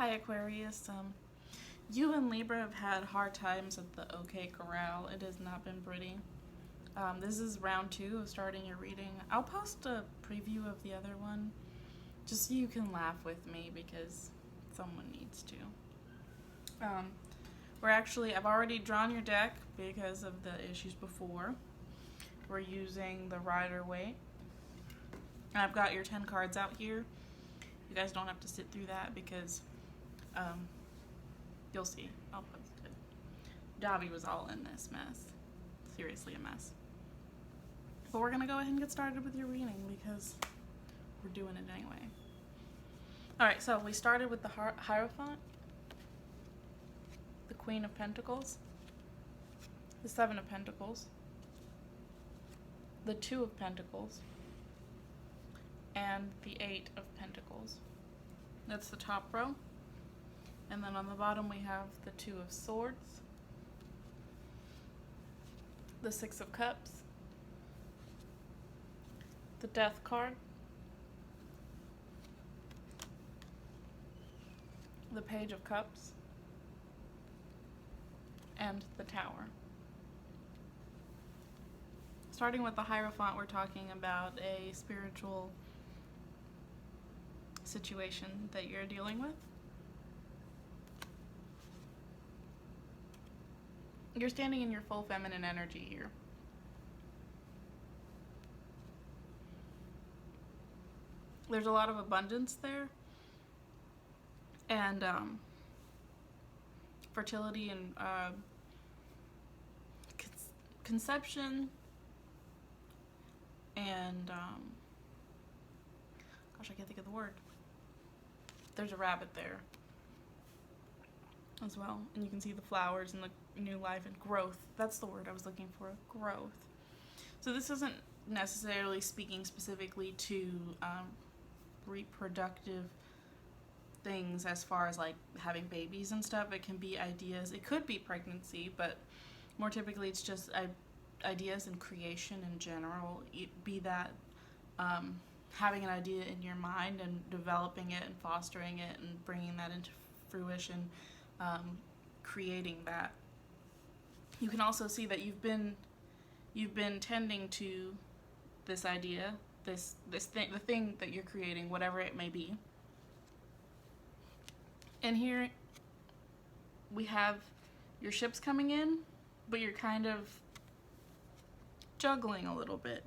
Hi Aquarius. You and Libra have had hard times at the OK Corral. It has not been pretty. This is round 2 of starting your reading. I'll post a preview of the other one just so you can laugh with me because someone needs to. I've already drawn your deck because of the issues before. We're using the Rider-Waite. And I've got your 10 cards out here. You guys don't have to sit through that because you'll see. I'll post it. Davi was all in this mess. Seriously a mess. But we're gonna go ahead and get started with your reading because we're doing it anyway. Alright, so we started with the Hierophant, the Queen of Pentacles, the Seven of Pentacles, the Two of Pentacles, and the Eight of Pentacles. That's the top row. And then on the bottom we have the Two of Swords, the Six of Cups, the Death card, the Page of Cups, and the Tower. Starting with the Hierophant, we're talking about a spiritual situation that you're dealing with. You're standing in your full feminine energy here. There's a lot of abundance there, and fertility and conception, and gosh, I can't think of the word. There's a rabbit there as well, and you can see the flowers and the new life and growth. That's the word I was looking for, growth. So this isn't necessarily speaking specifically to reproductive things as far as like having babies and stuff. It can be ideas. It could be pregnancy, but more typically it's just ideas and creation in general. Be that having an idea in your mind and developing it and fostering it and bringing that into fruition, creating that. You can also see that you've been tending to this idea, this thing, the thing that you're creating, whatever it may be. And here we have your ships coming in, but you're kind of juggling a little bit.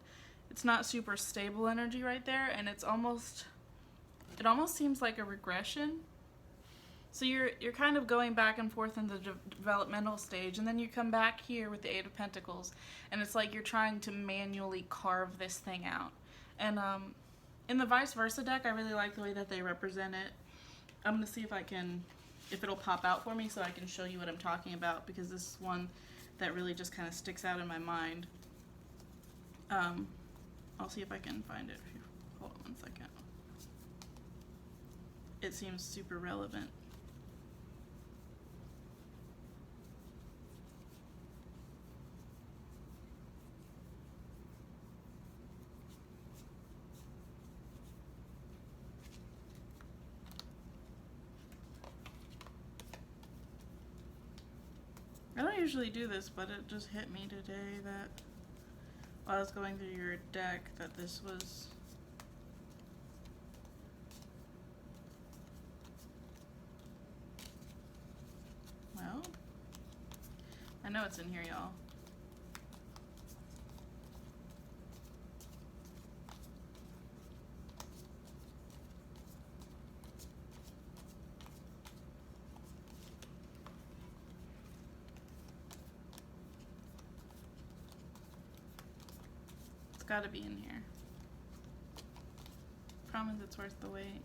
It's not super stable energy right there, and it almost seems like a regression. So you're kind of going back and forth in the developmental stage, and then you come back here with the Eight of Pentacles, and it's like you're trying to manually carve this thing out. And in the vice versa deck, I really like the way that they represent it. I'm going to see if it'll pop out for me so I can show you what I'm talking about, because this is one that really just kind of sticks out in my mind. I'll see if I can find it. Hold on one second. It seems super relevant. I don't usually do this, but it just hit me today that while I was going through your deck that this was well, I know it's in here, y'all. Gotta be in here. Promise it's worth the wait.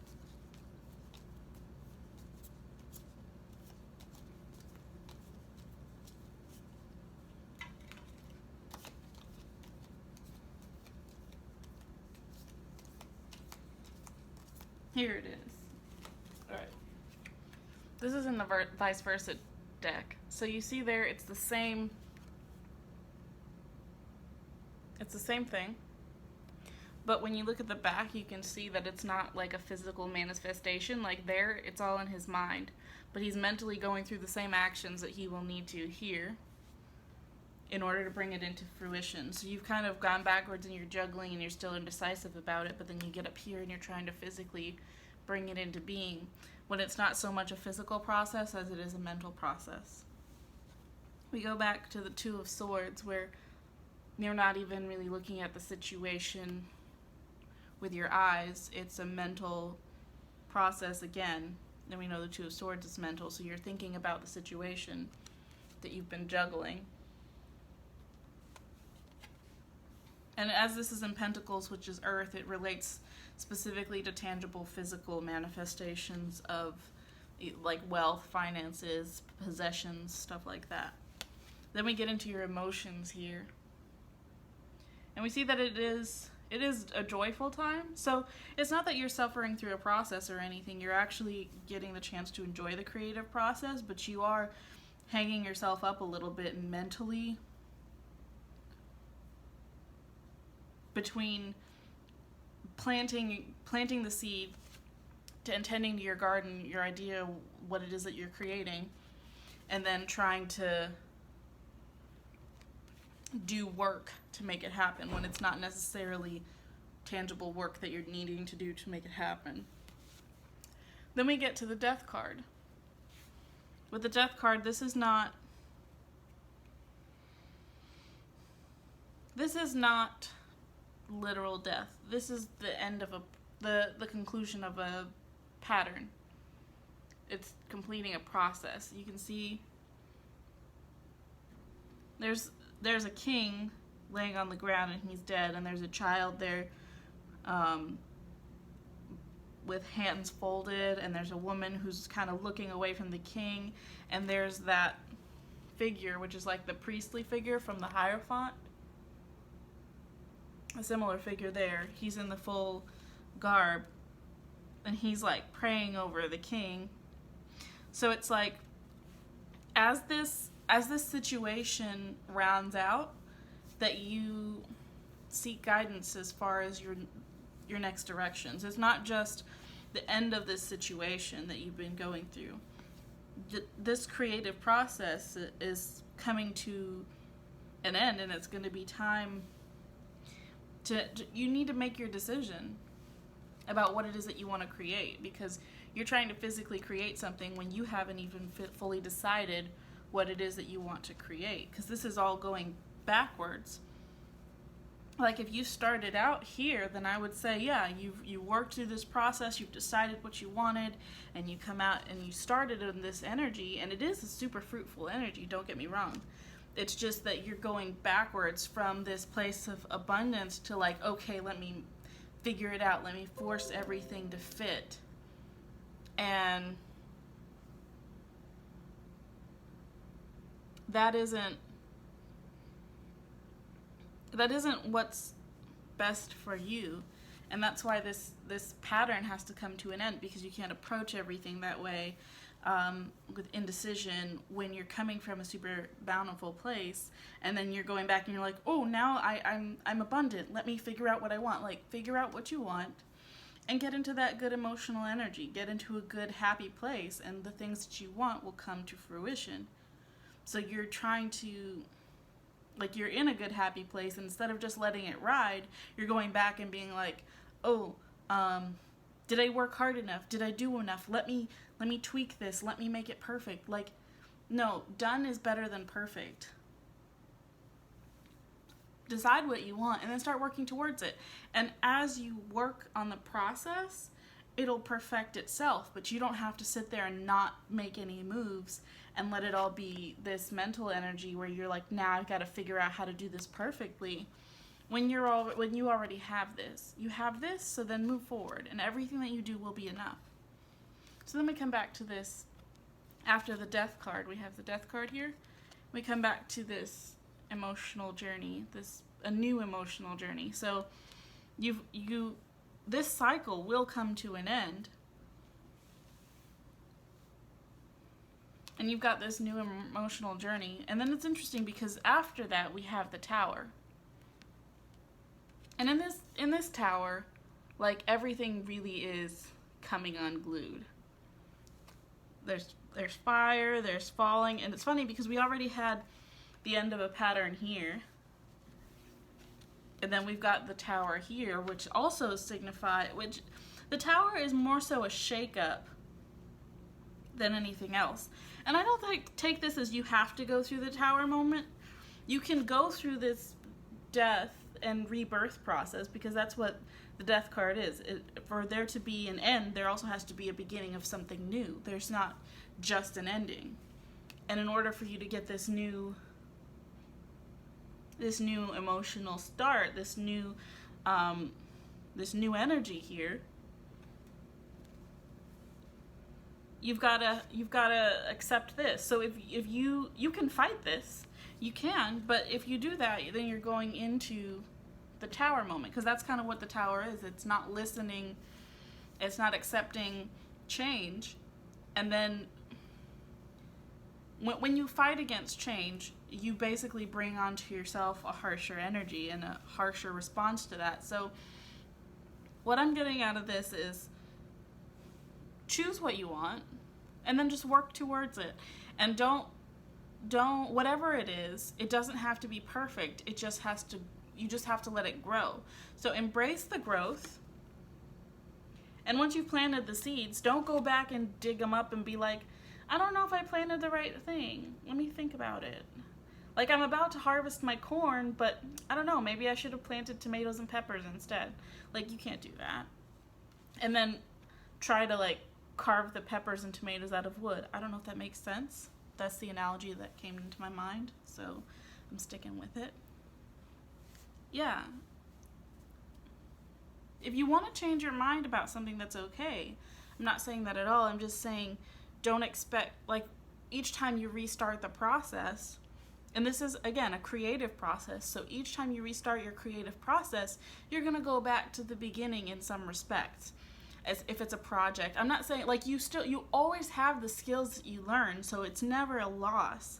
Here it is. Alright. This is in the vice versa deck. So you see there, it's the same thing, But when you look at the back, you can see that it's not like a physical manifestation. Like there, it's all in his mind. But he's mentally going through the same actions that he will need to here in order to bring it into fruition. So you've kind of gone backwards and you're juggling and you're still indecisive about it, but then you get up here and you're trying to physically bring it into being, when it's not so much a physical process as it is a mental process. We go back to the Two of Swords, where you're not even really looking at the situation with your eyes. It's a mental process again. And we know the Two of Swords is mental, so you're thinking about the situation that you've been juggling. And as this is in Pentacles, which is Earth, it relates specifically to tangible physical manifestations of like wealth, finances, possessions, stuff like that. Then we get into your emotions here. And we see that it is a joyful time. So it's not that you're suffering through a process or anything. You're actually getting the chance to enjoy the creative process, but you are hanging yourself up a little bit mentally between planting the seed to intending to your garden, your idea, what it is that you're creating, and then trying to do work to make it happen when it's not necessarily tangible work that you're needing to do to make it happen. Then we get to the Death card. With the Death card, this is not literal death. This is the end of the conclusion of a pattern. It's completing a process. You can see there's a king laying on the ground and he's dead, and there's a child there with hands folded, and there's a woman who's kind of looking away from the king, and there's that figure, which is like the priestly figure from the Hierophant. A similar figure there. He's in the full garb, and he's like praying over the king. So it's like, as this situation rounds out, that you seek guidance as far as your next directions. It's not just the end of this situation that you've been going through. This creative process is coming to an end, and it's going to be time you need to make your decision about what it is that you want to create, because you're trying to physically create something when you haven't even fully decided what it is that you want to create, because this is all going backwards. Like if you started out here, then I would say, yeah, you worked through this process, you've decided what you wanted, and you come out and you started in this energy, and it is a super fruitful energy, don't get me wrong. It's just that you're going backwards from this place of abundance to like, okay, let me figure it out. Let me force everything to fit. And that isn't what's best for you. And that's why this pattern has to come to an end, because you can't approach everything that way. With indecision when you're coming from a super bountiful place, and then you're going back and you're like, oh, now I'm abundant, let me figure out what I want. Like, figure out what you want and get into that good emotional energy, get into a good happy place, and the things that you want will come to fruition. So you're trying to, like, you're in a good happy place, and instead of just letting it ride, you're going back and being like, oh, did I work hard enough? Did I do enough? Let me tweak this. Let me make it perfect. Like, no, done is better than perfect. Decide what you want and then start working towards it. And as you work on the process, it'll perfect itself, but you don't have to sit there and not make any moves and let it all be this mental energy where you're like, now I've got to figure out how to do this perfectly. When you already have this, so then move forward, and everything that you do will be enough. So then we come back to this, after the Death card, we have the Death card here. We come back to this emotional journey, a new emotional journey. So this cycle will come to an end, and you've got this new emotional journey. And then it's interesting because after that we have the Tower. And in this tower, like, everything really is coming unglued. There's fire, there's falling, and it's funny because we already had the end of a pattern here. And then we've got the tower here, which also which the tower is more so a shake-up than anything else. And I don't take this as you have to go through the tower moment. You can go through this death and rebirth process, because that's what the death card is. For there to be an end, there also has to be a beginning of something new. There's not just an ending. And in order for you to get this new emotional start, this new energy here, you've got to accept this. So if you can fight this, you can, but if you do that, then you're going into the tower moment, because that's kind of what the tower is. It's not listening, it's not accepting change. And then when you fight against change, you basically bring onto yourself a harsher energy and a harsher response to that. So what I'm getting out of this is choose what you want and then just work towards it. And don't whatever it is, it doesn't have to be perfect. You just have to let it grow. So embrace the growth. And once you've planted the seeds, don't go back and dig them up and be like, I don't know if I planted the right thing. Let me think about it. Like, I'm about to harvest my corn, but I don't know, maybe I should have planted tomatoes and peppers instead. Like, you can't do that. And then try to, like, carve the peppers and tomatoes out of wood. I don't know if that makes sense. That's the analogy that came into my mind, so I'm sticking with it. Yeah. If you want to change your mind about something, that's okay. I'm not saying that at all. I'm just saying don't expect, like, each time you restart the process, and this is, again, a creative process, so each time you restart your creative process, you're going to go back to the beginning in some respects, as if it's a project. I'm not saying, like, you always have the skills that you learn, so it's never a loss,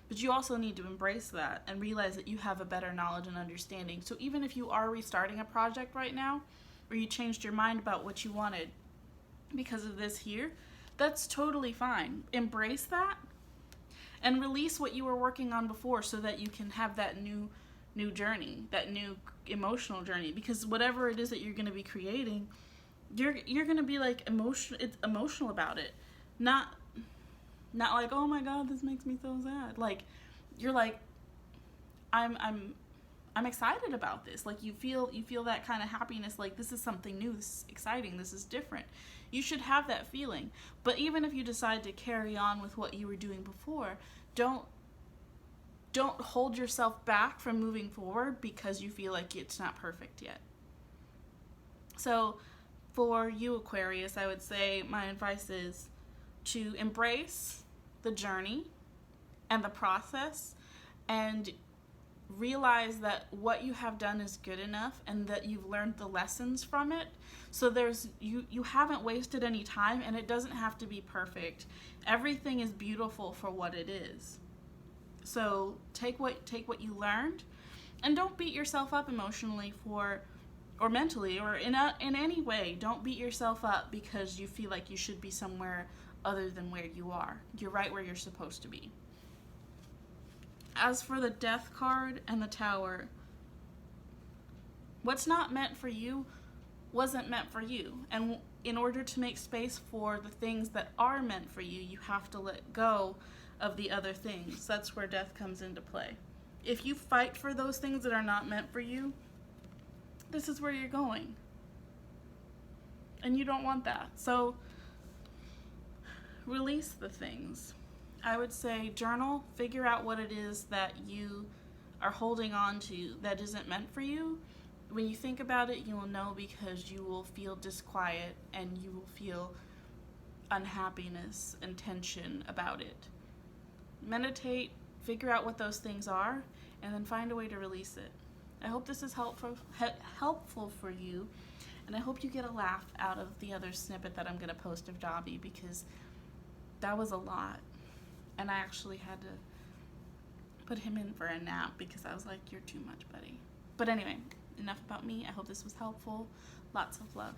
but you also need to embrace that and realize that you have a better knowledge and understanding. So even if you are restarting a project right now, or you changed your mind about what you wanted because of this here, that's totally fine. Embrace that and release what you were working on before, so that you can have that new journey, that new emotional journey. Because whatever it is that you're going to be creating, you're going to be like emotional about it. Not like, oh my God, this makes me so sad. Like, you're like, I'm excited about this. Like, you feel that kind of happiness, like, this is something new, this is exciting, this is different. You should have that feeling. But even if you decide to carry on with what you were doing before, don't hold yourself back from moving forward because you feel like it's not perfect yet. So for you, Aquarius, I would say my advice is to embrace the journey and the process, and realize that what you have done is good enough and that you've learned the lessons from it. So you haven't wasted any time, and it doesn't have to be perfect. Everything is beautiful for what it is. So take what you learned, and don't beat yourself up emotionally or mentally, or in any way. Don't beat yourself up because you feel like you should be somewhere other than where you are. You're right where you're supposed to be. As for the Death card and the Tower, what's not meant for you wasn't meant for you. And in order to make space for the things that are meant for you, you have to let go of the other things. That's where death comes into play. If you fight for those things that are not meant for you, this is where you're going. And you don't want that. So release the things. I would say journal, figure out what it is that you are holding on to that isn't meant for you. When you think about it, you will know, because you will feel disquiet and you will feel unhappiness and tension about it. Meditate, figure out what those things are, and then find a way to release it. I hope this is helpful for you, and I hope you get a laugh out of the other snippet that I'm going to post of Dobby, because that was a lot. And I actually had to put him in for a nap because I was like, you're too much, buddy. But anyway, enough about me. I hope this was helpful. Lots of love.